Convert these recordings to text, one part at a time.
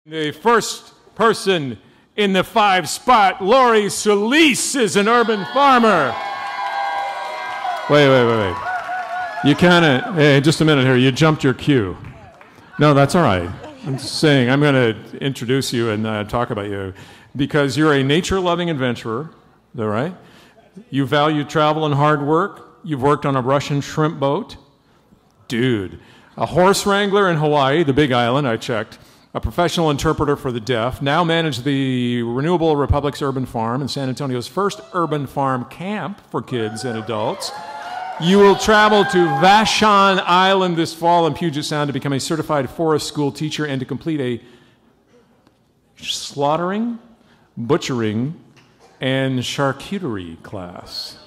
The first person in the 5 spot, Lorie Solis, is an urban farmer. Wait. You kind of, hey, just a minute here. You jumped your cue. No, that's all right. I'm just saying, I'm going to introduce you and talk about you because you're a nature-loving adventurer. Is that right? You value travel and hard work. You've worked on a Russian shrimp boat. Dude. A horse wrangler in Hawaii, the big island, I checked. A professional interpreter for the deaf, now manage the Renewable Republic's urban farm and San Antonio's first urban farm camp for kids and adults. You will travel to Vashon Island this fall in Puget Sound to become a certified forest school teacher and to complete a slaughtering, butchering, and charcuterie class.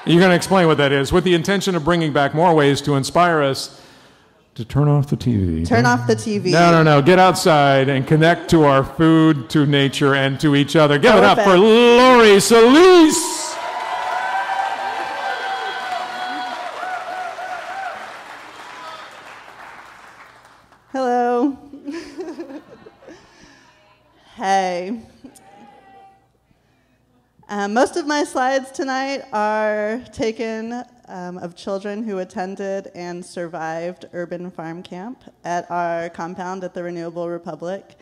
You're going to explain what that is with the intention of bringing back more ways to inspire us to turn off the TV. Turn off the TV. No. Get outside and connect to our food, to nature, and to each other. Give it up for Lorie Solis. Hello. Hey. Most of my slides tonight are taken of children who attended and survived urban farm camp at our compound at the Renewable Republic.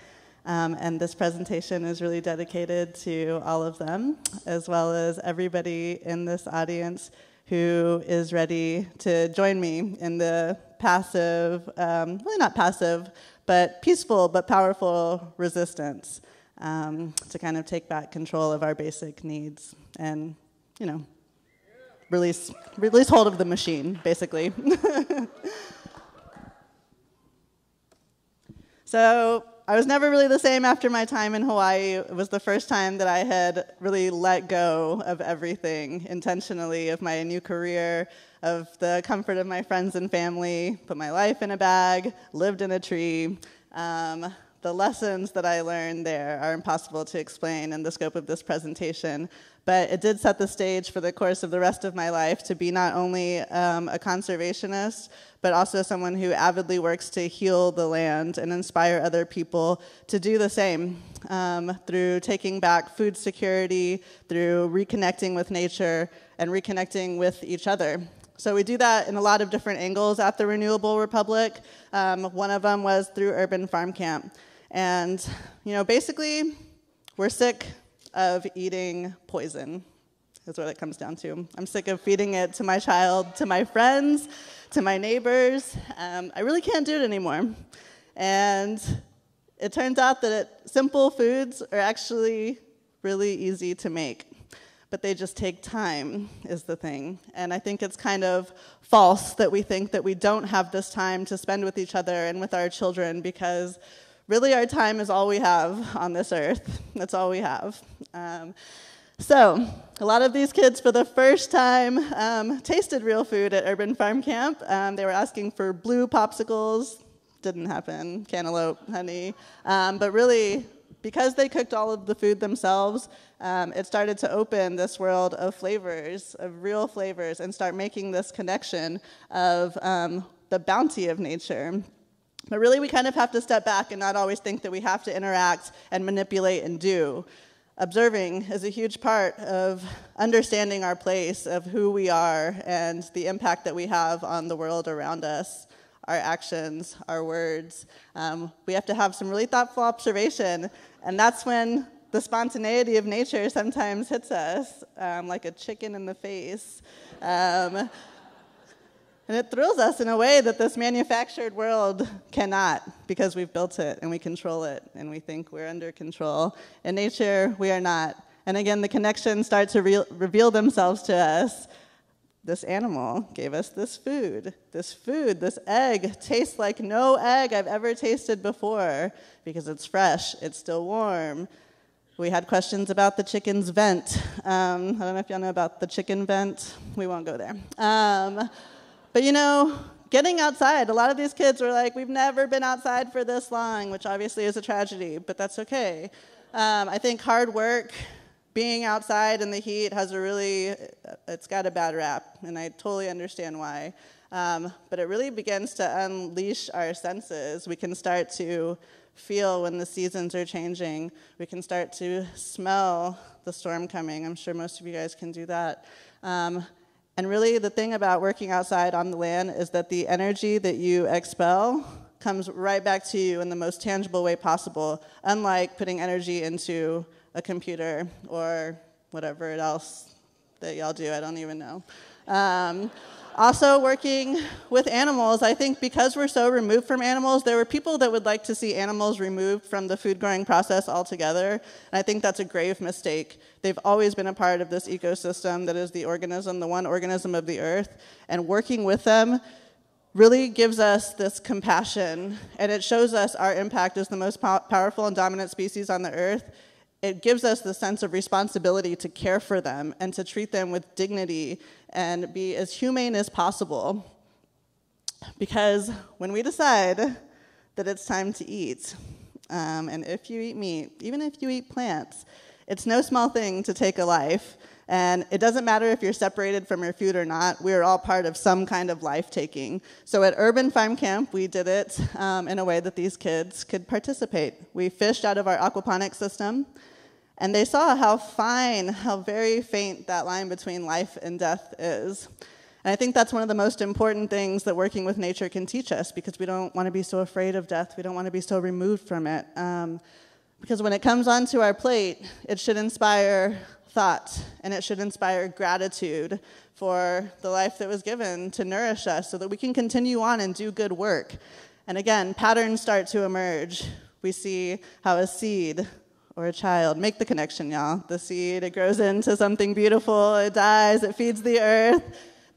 And this presentation is really dedicated to all of them, as well as everybody in this audience who is ready to join me in the passive, really not passive, but peaceful but powerful resistance to kind of take back control of our basic needs and, you know, release hold of the machine, basically. So I was never really the same after my time in Hawaii. It was the first time that I had really let go of everything intentionally, of my new career, of the comfort of my friends and family, put my life in a bag, lived in a tree. The lessons that I learned there are impossible to explain in the scope of this presentation, but it did set the stage for the course of the rest of my life to be not only a conservationist, but also someone who avidly works to heal the land and inspire other people to do the same through taking back food security, through reconnecting with nature, and reconnecting with each other. So we do that in a lot of different angles at the Renewable Republic. One of them was through urban farm camp. And, you know, basically, we're sick of eating poison, is what it comes down to. I'm sick of feeding it to my child, to my friends, to my neighbors. I really can't do it anymore. And it turns out that simple foods are actually really easy to make. But they just take time, is the thing. And I think it's kind of false that we think that we don't have this time to spend with each other and with our children, because really our time is all we have on this earth. That's all we have. So a lot of these kids, for the first time, tasted real food at urban farm camp. They were asking for blue popsicles. Didn't happen. Cantaloupe, honey. But really, because they cooked all of the food themselves, it started to open this world of flavors, of real flavors, and start making this connection of the bounty of nature. But really, we kind of have to step back and not always think that we have to interact and manipulate and do. Observing is a huge part of understanding our place, of who we are, and the impact that we have on the world around us, our actions, our words. We have to have some really thoughtful observation, and that's when the spontaneity of nature sometimes hits us like a chicken in the face. And it thrills us in a way that this manufactured world cannot, because we've built it and we control it and we think we're under control. In nature, we are not. And again, the connections start to reveal themselves to us. This animal gave us this food. This egg tastes like no egg I've ever tasted before because it's fresh, it's still warm. We had questions about the chicken's vent. I don't know if y'all know about the chicken vent. We won't go there. But you know, getting outside, a lot of these kids were like, we've never been outside for this long, which obviously is a tragedy, but that's okay. I think hard work, being outside in the heat it's got a bad rap, and I totally understand why. But it really begins to unleash our senses. We can start to feel when the seasons are changing. We can start to smell the storm coming. I'm sure most of you guys can do that. And really, the thing about working outside on the land is that the energy that you expel comes right back to you in the most tangible way possible, unlike putting energy into a computer or whatever else that y'all do. I don't even know. Also, working with animals, I think because we're so removed from animals, there were people that would like to see animals removed from the food-growing process altogether, and I think that's a grave mistake. They've always been a part of this ecosystem that is the organism, the one organism of the earth, and working with them really gives us this compassion, and it shows us our impact as the most powerful and dominant species on the earth. It gives us the sense of responsibility to care for them and to treat them with dignity and be as humane as possible. Because when we decide that it's time to eat, and if you eat meat, even if you eat plants, it's no small thing to take a life. And it doesn't matter if you're separated from your food or not, we're all part of some kind of life-taking. So at Urban Farm Camp, we did it in a way that these kids could participate. We fished out of our aquaponics system, and they saw how fine, how very faint that line between life and death is. And I think that's one of the most important things that working with nature can teach us, because we don't want to be so afraid of death. We don't want to be so removed from it. Because when it comes onto our plate, it should inspire thought, and it should inspire gratitude for the life that was given to nourish us so that we can continue on and do good work. And again, patterns start to emerge. We see how a seed or a child, make the connection, y'all. The seed, it grows into something beautiful, it dies, it feeds the earth.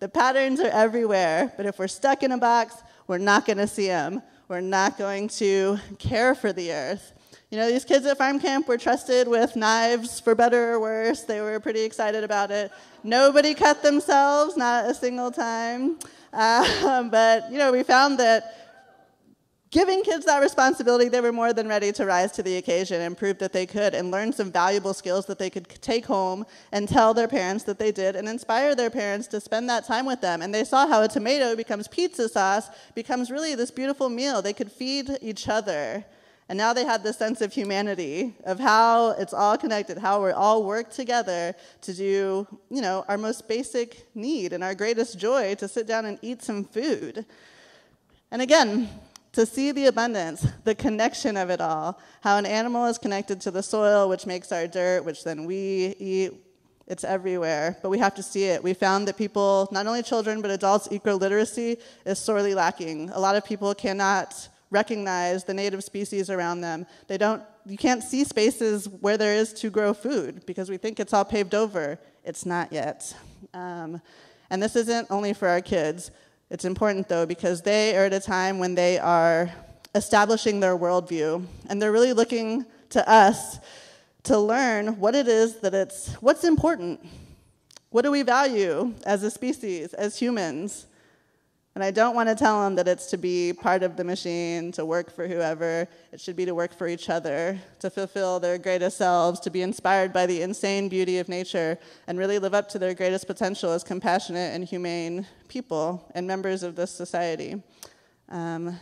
The patterns are everywhere, but if we're stuck in a box, we're not going to see them. We're not going to care for the earth. You know, these kids at farm camp were trusted with knives, for better or worse. They were pretty excited about it. Nobody cut themselves, not a single time. But, you know, we found that giving kids that responsibility, they were more than ready to rise to the occasion and prove that they could and learn some valuable skills that they could take home and tell their parents that they did and inspire their parents to spend that time with them. And they saw how a tomato becomes pizza sauce, becomes really this beautiful meal. They could feed each other. And now they had this sense of humanity, of how it's all connected, how we all work together to do, you know, our most basic need and our greatest joy, to sit down and eat some food. And again, to see the abundance, the connection of it all, how an animal is connected to the soil, which makes our dirt, which then we eat. It's everywhere, but we have to see it. We found that people, not only children, but adults, eco-literacy is sorely lacking. A lot of people cannot recognize the native species around them. You can't see spaces where there is to grow food because we think it's all paved over. It's not yet. And this isn't only for our kids. It's important, though, because they are at a time when they are establishing their worldview, and they're really looking to us to learn what it is what's important. What do we value as a species, as humans? And I don't want to tell them that it's to be part of the machine, to work for whoever. It should be to work for each other, to fulfill their greatest selves, to be inspired by the insane beauty of nature, and really live up to their greatest potential as compassionate and humane people and members of this society.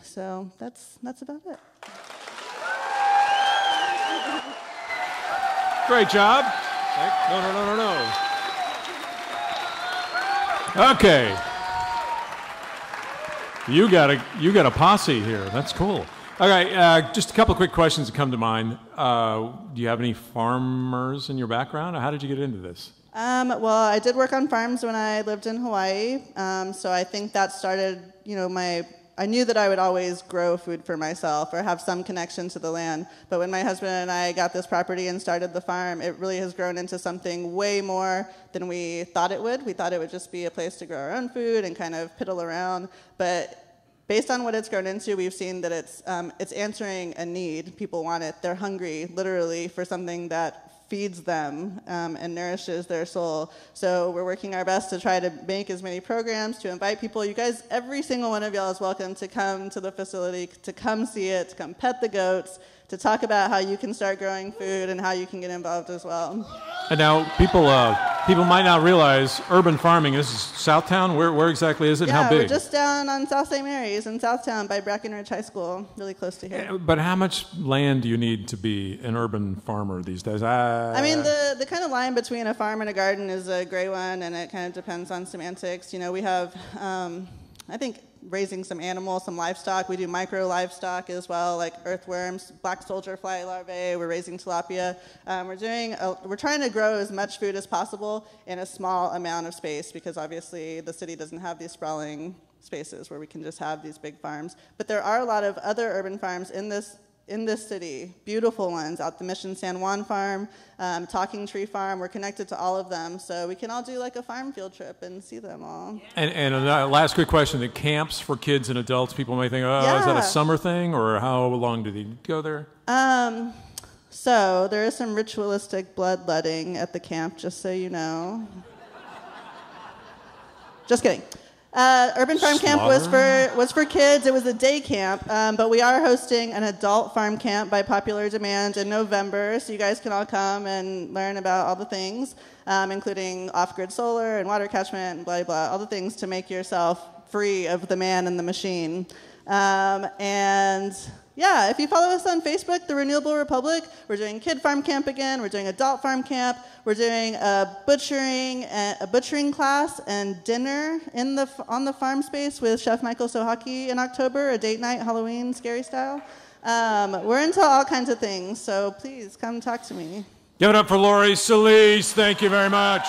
So that's about it. Great job. No. Okay. You got a posse here. That's cool. Okay, just a couple quick questions that come to mind. Do you have any farmers in your background? Or how did you get into this? Well, I did work on farms when I lived in Hawaii, so I think that started, I knew that I would always grow food for myself or have some connection to the land. But when my husband and I got this property and started the farm, it really has grown into something way more than we thought it would. We thought it would just be a place to grow our own food and kind of piddle around. But based on what it's grown into, we've seen that it's answering a need. People want it. They're hungry, literally, for something that feeds them and nourishes their soul. So we're working our best to try to make as many programs, to invite people. You guys, every single one of y'all is welcome to come to the facility, to come see it, to come pet the goats, to talk about how you can start growing food and how you can get involved as well. And now people might not realize urban farming. This is Southtown. Where exactly is it? Yeah, and how big? We're just down on South St. Mary's in Southtown by Brackenridge High School, really close to here. But how much land do you need to be an urban farmer these days? I mean, the kind of line between a farm and a garden is a gray one, and it kind of depends on semantics. You know, we have, I think, raising some animals, some livestock. We do micro livestock as well, like earthworms, black soldier fly larvae. We're raising tilapia. We're trying to grow as much food as possible in a small amount of space, because obviously the city doesn't have these sprawling spaces where we can just have these big farms. But there are a lot of other urban farms in this city, beautiful ones, out the Mission San Juan Farm, Talking Tree Farm. We're connected to all of them, so we can all do like a farm field trip and see them all. And a last quick question, the camps for kids and adults, people may think, is that a summer thing, or how long do they go there? So there is some ritualistic bloodletting at the camp, just so you know. Just kidding. Urban Farm Camp was for kids. It was a day camp, but we are hosting an adult farm camp by popular demand in November, so you guys can all come and learn about all the things, including off-grid solar and water catchment and blah, blah, all the things to make yourself free of the man and the machine. And yeah, if you follow us on Facebook, The Renewable Republic, we're doing Kid Farm Camp again, we're doing Adult Farm Camp, we're doing a butchering class and dinner on the farm space with Chef Michael Sohaki in October, a date night, Halloween, scary style. We're into all kinds of things, so please come talk to me. Give it up for Lorie Solis. Thank you very much.